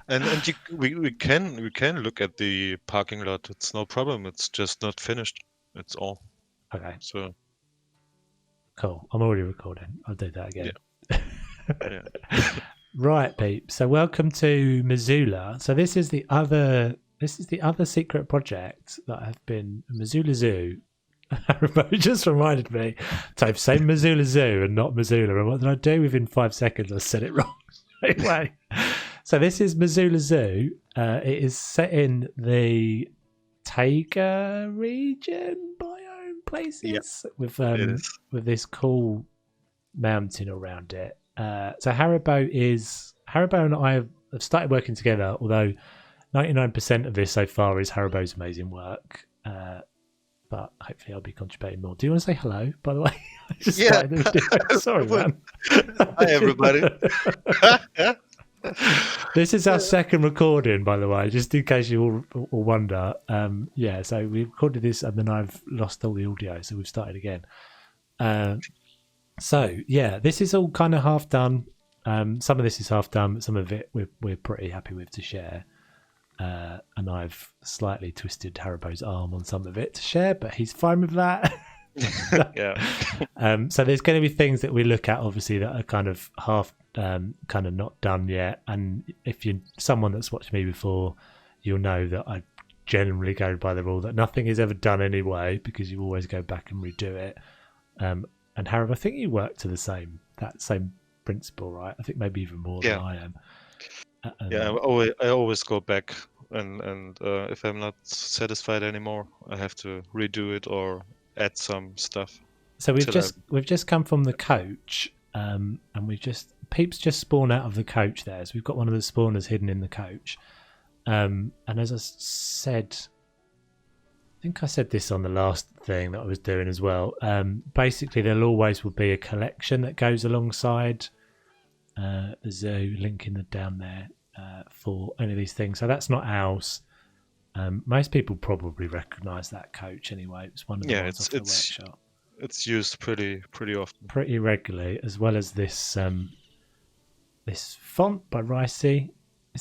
And we can look at the parking lot. It's no problem. It's just not finished. It's all. Okay, So cool. I'm already recording. I'll do that yeah, again. yeah, Right, Pete. So welcome to Missoula. So this is the other secret project that I've been Missoula Zoo. It just reminded me to say Missoula Zoo and not Missoula. And what did I do? Within 5 seconds, I said it wrong straight away. So this is Missoula Zoo. It is set in the Taiga region biome places with it is. with this cool mountain around it. So Haribo and I have started working together, although 99% of this so far is Haribo's amazing work. But hopefully I'll be contributing more. Do you want to say hello, by the way? I just started the video. Sorry, man. Hi, everybody. This is our second recording, by the way, just in case you all wonder. Yeah, so we recorded this and then I've lost all the audio, so we've started again. So yeah, this is all kind of half done. Some of this is half done, but some of it we're pretty happy with to share. And I've slightly twisted Haribo's arm on some of it to share, but he's fine with that. Yeah. So there's going to be things that we look at, obviously, that are kind of half, kind of not done yet. And if you're someone that's watched me before, you'll know that I generally go by the rule that nothing is ever done anyway, because you always go back and redo it. And Haribo, I think you work to that same principle, right? I think maybe even more than I am. Yeah, I always go back, and if I'm not satisfied anymore, I have to redo it or add some stuff. So we've just come from the coach, and Peeps just spawned out of the coach there. So we've got one of the spawners hidden in the coach. And as I said, I think I said this on the last thing that I was doing as well. Basically, there always will be a collection that goes alongside the zoo, linking them down there for any of these things. So that's not ours. Most people probably recognise that coach anyway. It's one of the ones off the workshop. It's used pretty often, pretty regularly, as well as this this font by Ricey.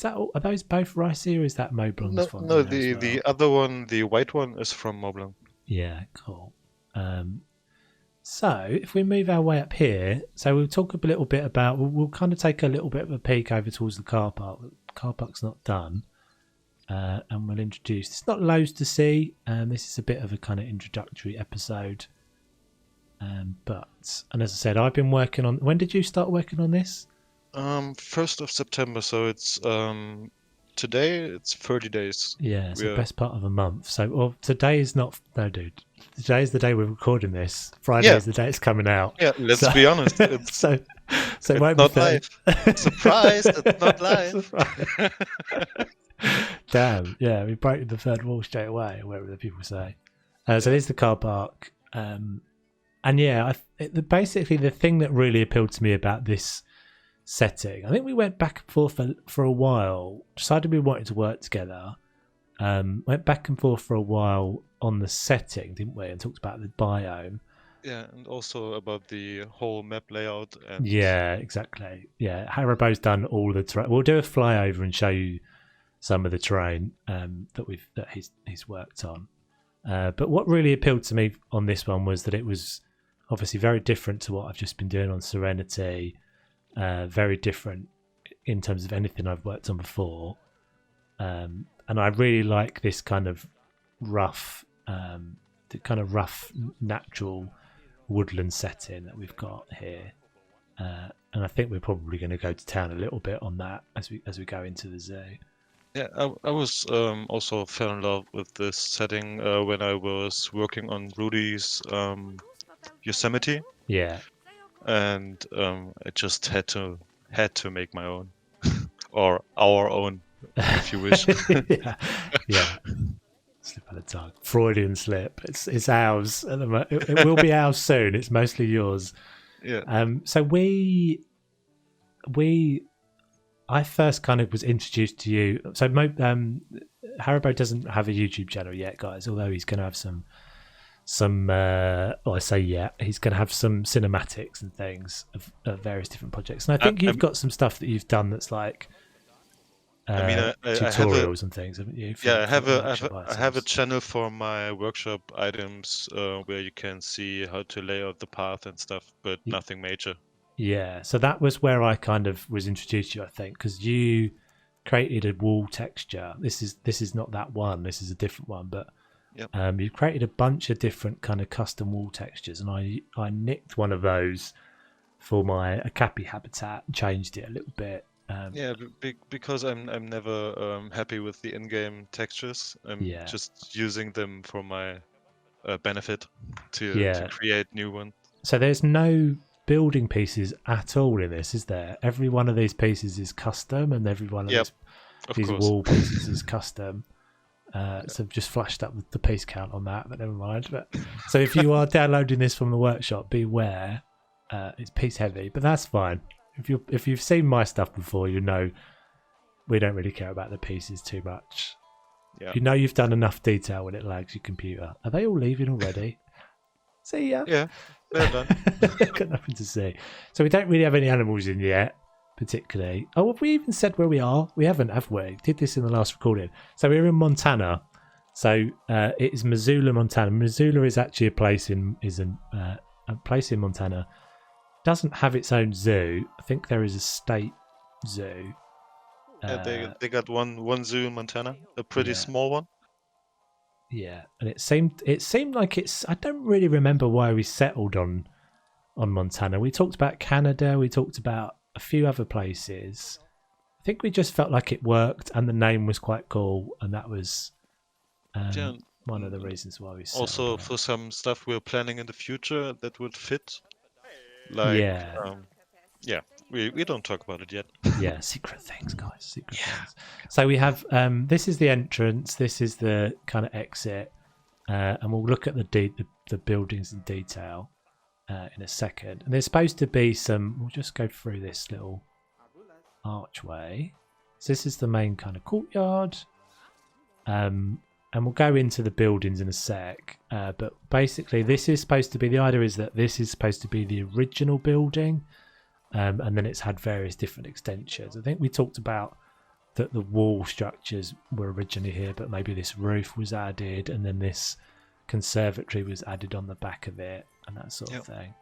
Are those both Ricey, or is that Moblong's font? No, the other one, the white one, is from Moblong. Yeah, cool. So if we move our way up here, so we'll talk a little bit about, we'll kind of take a little bit of a peek over towards the car park. The car park's not done. And we'll introduce, it's not loads to see. This is a bit of a kind of introductory episode. And as I said, I've been working on, when did you start working on this? 1st of September, so it's today it's 30 days. Yeah, it's the best part of a month. So today is not, no dude, today is the day we're recording this. Friday is the day it's coming out. Yeah, let's be honest. It's, so it's not live. Surprise, it's not live. Damn, yeah, we broke the third wall straight away, or whatever the people say. So there's the car park. And yeah, basically the thing that really appealed to me about this setting, I think we went back and forth for a while, decided we wanted to work together, went back and forth for a while on the setting, didn't we, and talked about the biome. Yeah, and also about the whole map layout. And yeah, exactly. Yeah, Haribo's done all the terrain. We'll do a flyover and show you some of the terrain that he's worked on. But what really appealed to me on this one was that it was obviously very different to what I've just been doing on Serenity. Very different in terms of anything I've worked on before, and I really like this kind of rough, natural woodland setting that we've got here, and I think we're probably going to go to town a little bit on that as we go into the zoo. Yeah, I was also fell in love with this setting when I was working on Rudy's Yosemite. Yeah. And I just had to make my own or our own, if you wish. yeah. Slip of the tongue. Freudian slip. It's ours at the moment. It will be ours soon. It's mostly yours. Yeah. So I first kind of was introduced to you. So Haribo doesn't have a YouTube channel yet, guys. Although he's going to have some. He's going to have some cinematics and things of various different projects, and I think you've got some stuff that you've done that's like I mean, I have a tutorials and things, haven't you? yeah, I For have the a workshop I have a items. channel for my workshop items where you can see how to lay out the path and stuff, but Y- nothing major. Yeah, so that was where I kind of was introduced to you, I think, because you created a wall texture. This is not that one. This is a different one, but Yep. you created a bunch of different kind of custom wall textures, and I nicked one of those for my Akapi habitat and changed it a little bit. Yeah, because I'm never happy with the in-game textures. I'm Yeah, just using them for my benefit to yeah. create new ones. So there's no building pieces at all in this, is there? Every one of these pieces is custom, and every one of Yep, of these course. wall pieces is custom. So I've just flashed up the piece count on that, but never mind. But so if you are downloading this from the workshop, beware. It's piece heavy, but that's fine. If you've seen my stuff before, you know we don't really care about the pieces too much. Yeah. You know you've done enough detail when it lags your computer. Are they all leaving already? See ya. Yeah, they're done. Got nothing to say. So we don't really have any animals in yet, particularly. Oh, have we even said where we are? We haven't, have we? Did this in the last recording. So we're in Montana. So it is Missoula, Montana. Missoula is actually a place in Montana. Doesn't have its own zoo. I think there is a state zoo. They got one zoo in Montana, a pretty small one. Yeah, and it seemed like it's. I don't really remember why we settled on Montana. We talked about Canada. We talked about a few other places. I think we just felt like it worked, and the name was quite cool, and that was one of the reasons why we settled also on it. for some stuff we're planning in the future that would fit. Like yeah, we don't talk about it yet. Yeah, secret things, guys. Secret things. So we have this is the entrance. This is the kind of exit, and we'll look at the buildings in detail in a second. And there's supposed to be some. We'll just go through this little archway. So this is the main kind of courtyard, and we'll go into the buildings in a sec. But basically, this is supposed to be. The idea is that this is supposed to be the original building. And then it's had various different extensions. I think we talked about that the wall structures were originally here, but maybe this roof was added, and then this conservatory was added on the back of it, and that sort of thing.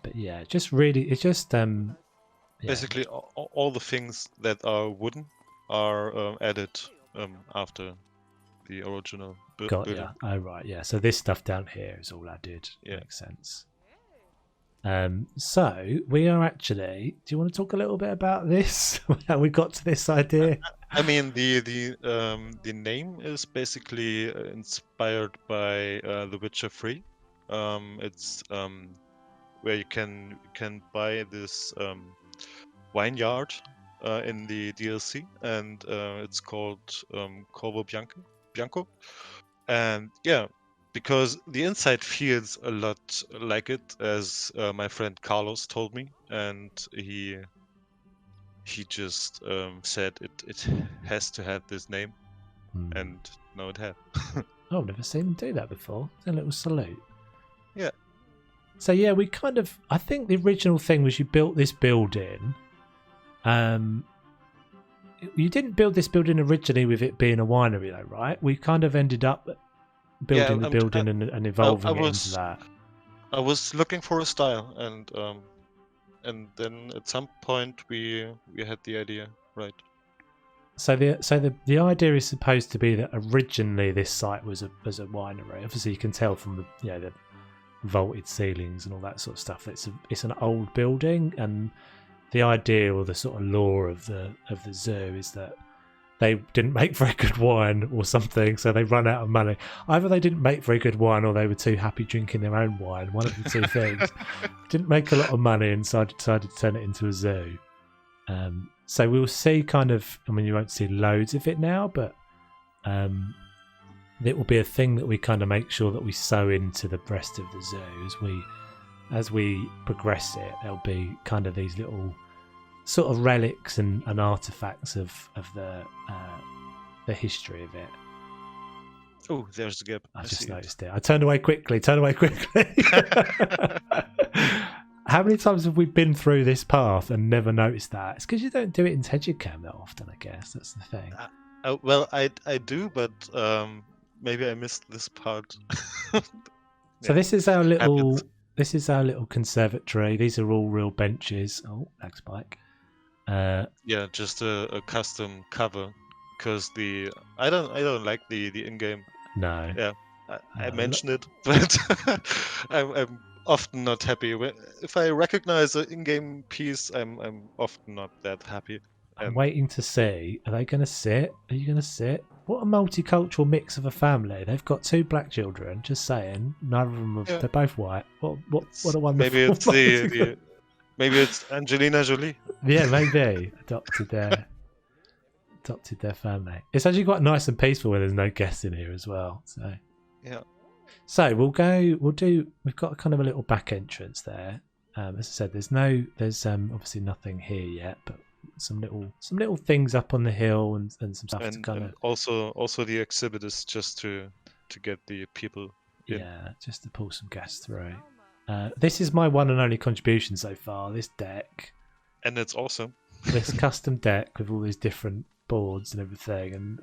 But yeah, just really, it's just basically all the things that are wooden are added after the original building. Yeah. Oh right, yeah. So this stuff down here is all added. Yeah, makes sense. So we are actually. Do you want to talk a little bit about this? How we got to this idea? I mean, the name is basically inspired by The Witcher 3. It's where you can buy this vineyard in the DLC, and it's called Corvo Bianco, and yeah. Because the inside feels a lot like it, as my friend Carlos told me, and he just said it has to have this name, and now it has. Oh, I've never seen him do that before. It's a little salute. Yeah. So yeah, we kind of. I think the original thing was you built this building. You didn't build this building originally with it being a winery, though, right? We kind of ended up building the building and evolving it into that. I was looking for a style, and then at some point we had the idea, right? So the idea is supposed to be that originally this site was a winery. Obviously, you can tell from the vaulted ceilings and all that sort of stuff. It's an old building, and the idea or the sort of lore of the zoo is that they didn't make very good wine or something, so they run out of money. Either they didn't make very good wine or they were too happy drinking their own wine. One of the two things. Didn't make a lot of money, and so I decided to turn it into a zoo. So we'll see kind of, I mean, you won't see loads of it now, but it will be a thing that we kind of make sure that we sew into the rest of the zoo. As we progress it, there'll be kind of these little sort of relics and artifacts of the history of it. Oh, there's the gap. I just noticed it. I turned away quickly. How many times have we been through this path and never noticed that? It's because you don't do it in Tejicam that often, I guess. That's the thing. Well, I do, but maybe I missed this part. So this is our little conservatory. These are all real benches. Oh, lag spike. Yeah, just a custom cover, because I don't like the in-game. No. Yeah, I mentioned it, but I'm often not happy. If I recognize an in-game piece, I'm often not that happy. I'm waiting to see. Are they going to sit? Are you going to sit? What a multicultural mix of a family. They've got 2 black children. Just saying. Neither of them. Yeah. They're both white. What a wonderful. Maybe it's maybe it's Angelina Jolie. Yeah, maybe adopted their family. It's actually quite nice and peaceful when there's no guests in here as well. So yeah. So we've got kind of a little back entrance there. As I said, there's obviously nothing here yet, but some little things up on the hill and some stuff to kind of. Also the exhibit is just to get the people in. Yeah, just to pull some gas through. This is my one and only contribution so far. This deck, and it's awesome. This custom deck with all these different boards and everything, and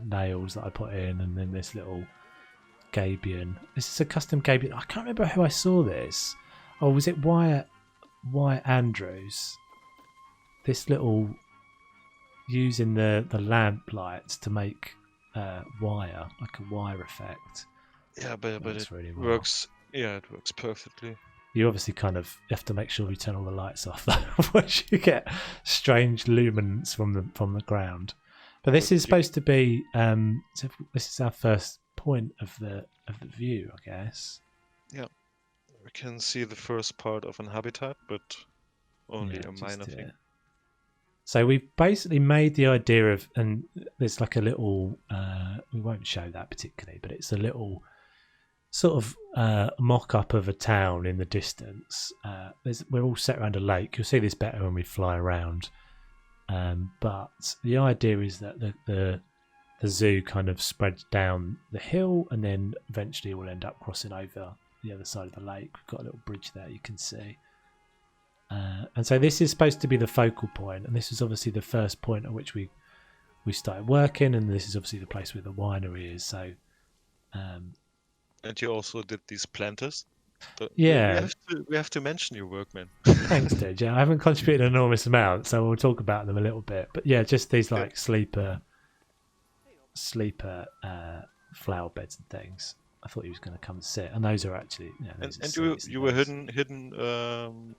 nails that I put in, and then this little Gabion. This is a custom Gabion. I can't remember who I saw this. Oh, was it Wyatt Andrews? This little using the lamp lights to make wire, like a wire effect. Yeah, but it really well. works. Yeah, it works perfectly. You obviously kind of have to make sure you turn all the lights off, though, otherwise you get strange luminance from the ground. But this is supposed to be. So this is our first point of the view, I guess. Yeah, we can see the first part of an habitat, but only a minor thing. So we've basically made the idea of, and there's like a little. We won't show that particularly, but it's a little sort of mock-up of a town in the distance. We're all set around a lake. You'll see this better when we fly around. But the idea is that the zoo kind of spreads down the hill, and then eventually we'll end up crossing over the other side of the lake. We've got a little bridge there you can see. And so this is supposed to be the focal point, and this is obviously the first point at which we started working, and this is obviously the place where the winery is. So, and you also did these planters. Yeah, we have to mention your work, man. Thanks, Dej. Yeah, I haven't contributed an enormous amount, so we'll talk about them a little bit. But yeah, just these like sleeper flower beds and things. I thought he was going to come and sit, and those are actually. Yeah, and you were hidden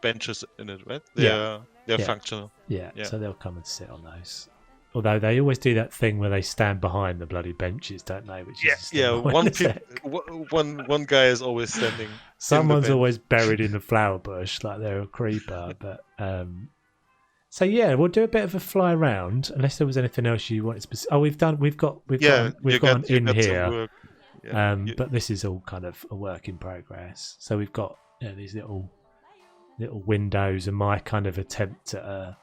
benches in it, right? They're functional. Yeah, so they'll come and sit on those. Although they always do that thing where they stand behind the bloody benches, don't they? Which is one guy is always standing. Someone's always buried in the flower bush, like they're a creeper. But so yeah, we'll do a bit of a fly around. Unless there was anything else you wanted to. Oh, we've gone in here. But this is all kind of a work in progress. So we've got these little windows, and my kind of attempt at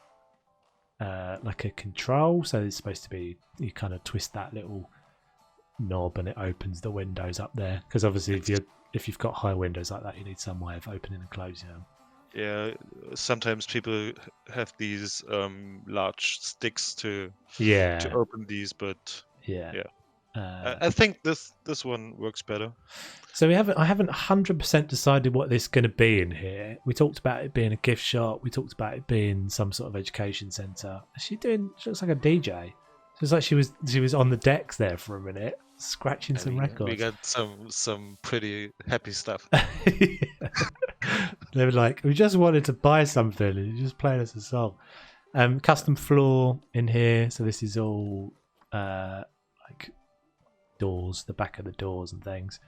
like a control. So it's supposed to be, you kind of twist that little knob and it opens the windows up there, because obviously if you've got high windows like that, you need some way of opening and closing them. Yeah, sometimes people have these large sticks to open these, but I think this one works better. So I haven't 100% decided what this is going to be in here. We talked about it being a gift shop. We talked about it being some sort of education centre. She looks like a DJ. It's like she was on the decks there for a minute, scratching some records. We got some pretty happy stuff. They were like, we just wanted to buy something, and you just playing us a song. Custom floor in here. So this is all like doors, the back of the doors and things.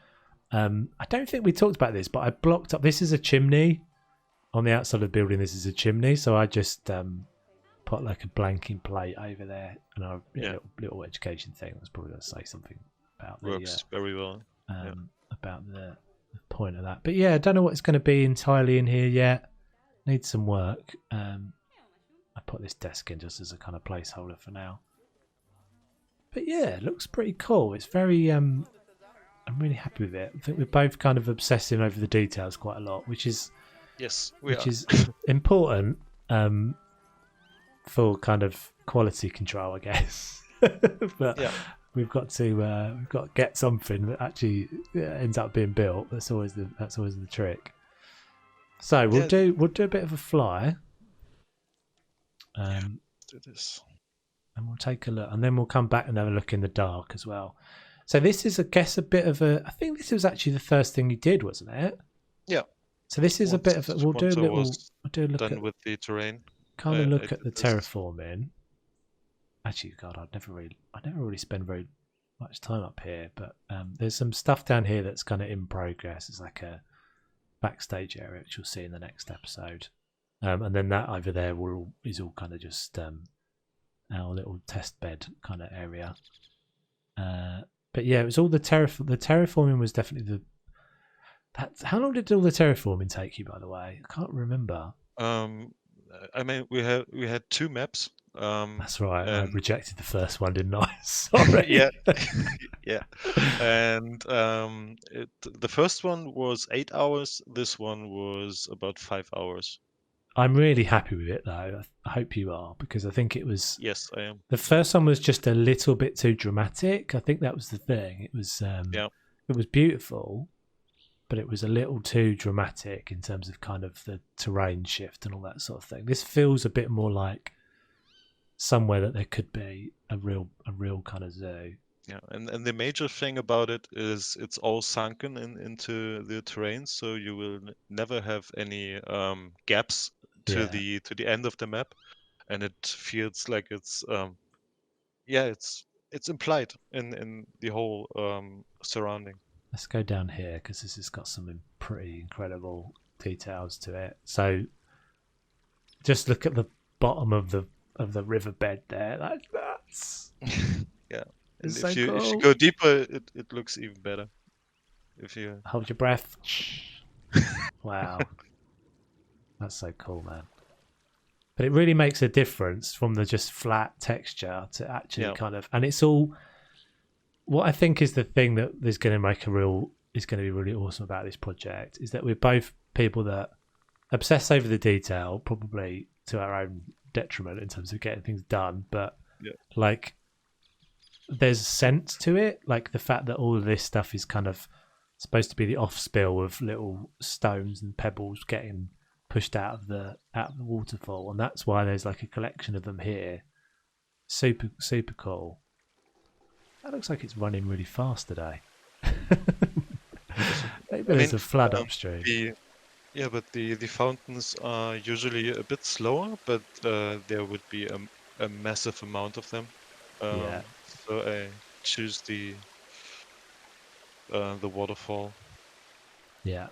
I don't think we talked about this, but I blocked up. This is a chimney on the outside of the building. This is a chimney, so I just put like a blanking plate over there, and a little education thing. I was probably going to say something about works very well. About the point of that. But yeah, I don't know what it's going to be entirely in here yet. Needs some work. I put this desk in just as a kind of placeholder for now. But yeah, it looks pretty cool. It's very I'm really happy with it. I think we're both kind of obsessing over the details quite a lot, which is Yes, we which are. is important for kind of quality control, I guess. But Yeah. we've got to get something that actually ends up being built. That's always the trick. So we'll Yeah, do a bit of a fly, do this. and we'll take a look, and then we'll come back and have a look in the dark as well. So this is, I guess, a bit of a. I think this was actually the first thing you did, wasn't it? Yeah. So this is a bit of a. We'll do a Once I little. was We'll do a look done at with the terrain, kind of I look did at the this. terraforming. Actually, God, I never really spend very much time up here, but there's some stuff down here that's kind of in progress. It's like a backstage area, which you'll see in the next episode, and then that over there is all kind of just our little test bed kind of area. But yeah, it was all the terraforming was definitely how long did all the terraforming take you, by the way? I can't remember. I mean, we had 2 maps. That's right. I And rejected the first one, didn't I? Sorry. yeah, yeah. And the first one was 8 hours. This one was about 5 hours. I'm really happy with it, though. I hope you are, because I think it was. Yes, I am. The first one was just a little bit too dramatic. I think that was the thing. It was it was beautiful, but it was a little too dramatic in terms of kind of the terrain shift and all that sort of thing. This feels a bit more like somewhere that there could be a real kind of zoo. Yeah, and the major thing about it is it's all sunken into the terrain, so you will never have any gaps to Yeah. the end of the map, and it feels like it's it's implied in the whole surrounding. Let's go down here because this has got some pretty incredible details to it. So just look at the bottom of the riverbed there. That's Yeah, and it's if so you cool. go deeper, it looks even better. If you Hold your breath. Wow, that's so cool, man. But it really makes a difference from the just flat texture to actually kind of, and it's all. What I think is the thing that is going to be really awesome about this project is that we're both people that obsess over the detail, probably to our own detriment in terms of getting things done. But like, there's a sense to it, like the fact that all of this stuff is kind of supposed to be the off spill of little stones and pebbles getting pushed out of the waterfall, and that's why there's like a collection of them here. Super cool. That looks like it's running really fast today. Maybe there's a flood upstream. But the fountains are usually a bit slower, but there would be a massive amount of them. So I choose the waterfall. Yeah.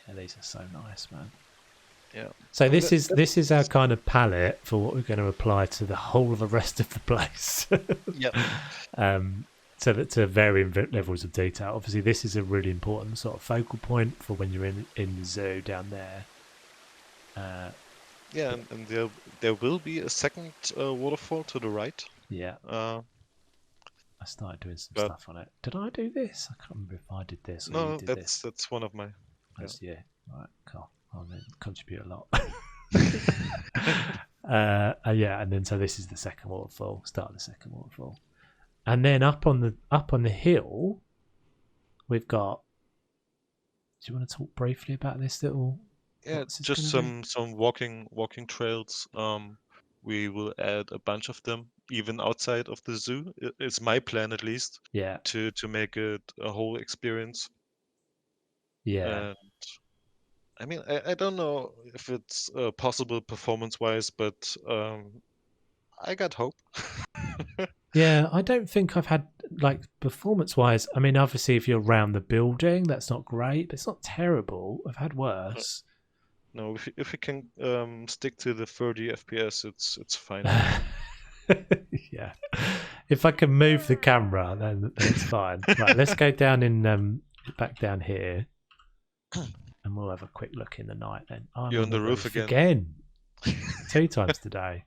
Yeah, these are so nice, man. Yeah. So this is our kind of palette for what we're going to apply to the whole of the rest of the place. So that to varying levels of detail. Obviously, this is a really important sort of focal point for when you're in the zoo down there. And there will be a second waterfall to the right. Yeah. I started doing some stuff on it. Did I do this? I can't remember if I did this or you did this. That's one of my. That's you. Right, cool. I'll contribute a lot. And then so this is the second waterfall. Start of the second waterfall, and then up on the hill, we've got. Do you want to talk briefly about this little? Yeah, just some walking trails. We will add a bunch of them, even outside of the zoo. It's my plan, at least. Yeah. To make it a whole experience. Yeah. And I mean, I don't know if it's possible performance-wise, but I got hope. Yeah, I don't think I've had, like, performance-wise. I mean, obviously, if you're around the building, that's not great, but it's not terrible. I've had worse. No, if we can stick to the 30 FPS, it's fine. Yeah, if I can move the camera, then it's fine. Right, let's go down back down here. And we'll have a quick look in the night then. You're on the roof again. 2 times today.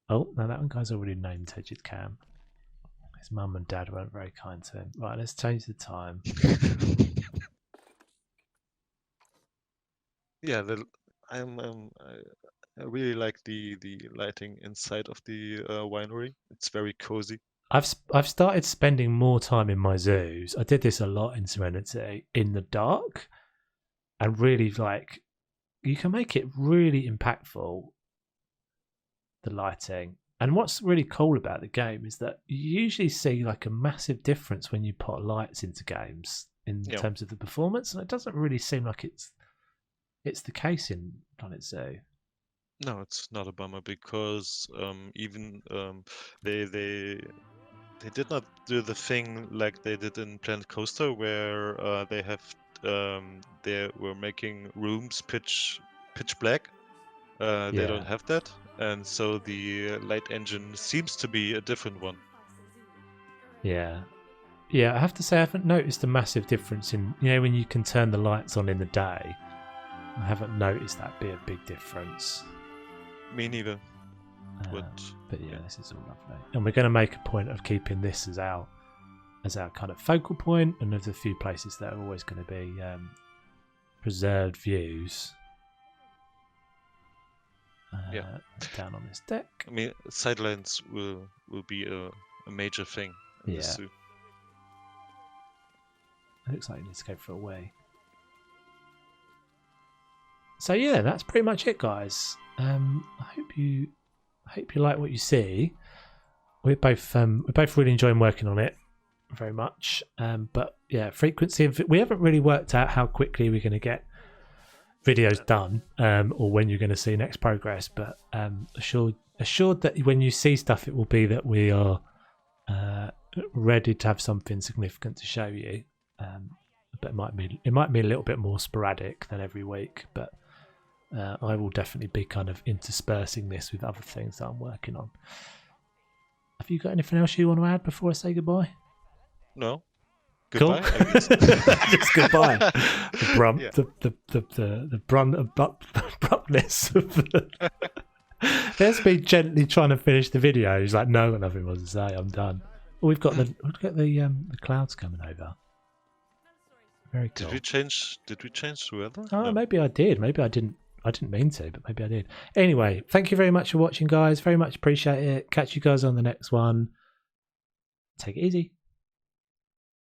Oh, no, that one guy's already named Hedged Cam. His mum and dad weren't very kind to him. Right, let's change the time. Yeah, I really like the lighting inside of the winery. It's very cozy. I've started spending more time in my zoos. I did this a lot in Serenity in the dark, and really like you can make it really impactful. The lighting, and what's really cool about the game is that you usually see like a massive difference when you put lights into games in terms of the performance, and it doesn't really seem like it's the case in Planet Zoo. No, it's not a bummer because even they did not do the thing like they did in Planet Coaster, where they were making rooms pitch black. They don't have that, and so the light engine seems to be a different one. Yeah, I have to say I haven't noticed a massive difference in when you can turn the lights on in the day. I haven't noticed that be a big difference. Me neither. But yeah, this is all lovely, and we're going to make a point of keeping this as our kind of focal point, and there's a few places that are always going to be preserved views. Down on this deck. I mean, sidelines will be a major thing in the zoo. It looks like it needs to go for a wee. So yeah, that's pretty much it, guys. I hope you like what you see. We're both really enjoying working on it very much. But yeah, frequency of we haven't really worked out how quickly we're going to get videos done, or when you're going to see next progress. But assured that when you see stuff, it will be that we are ready to have something significant to show you. But it might be a little bit more sporadic than every week. But I will definitely be kind of interspersing this with other things that I'm working on. Have you got anything else you want to add before I say goodbye? No. Goodbye. Cool. Just goodbye. The abruptness of the... There's me gently trying to finish the video. He's like, no, I've got nothing more to say. I'm done. Well, we've got the clouds coming over. Very cool. Did we change the weather? Oh, no. Maybe I did. Maybe I didn't mean to, but maybe I did. Anyway, thank you very much for watching, guys. Very much appreciate it. Catch you guys on the next one. Take it easy.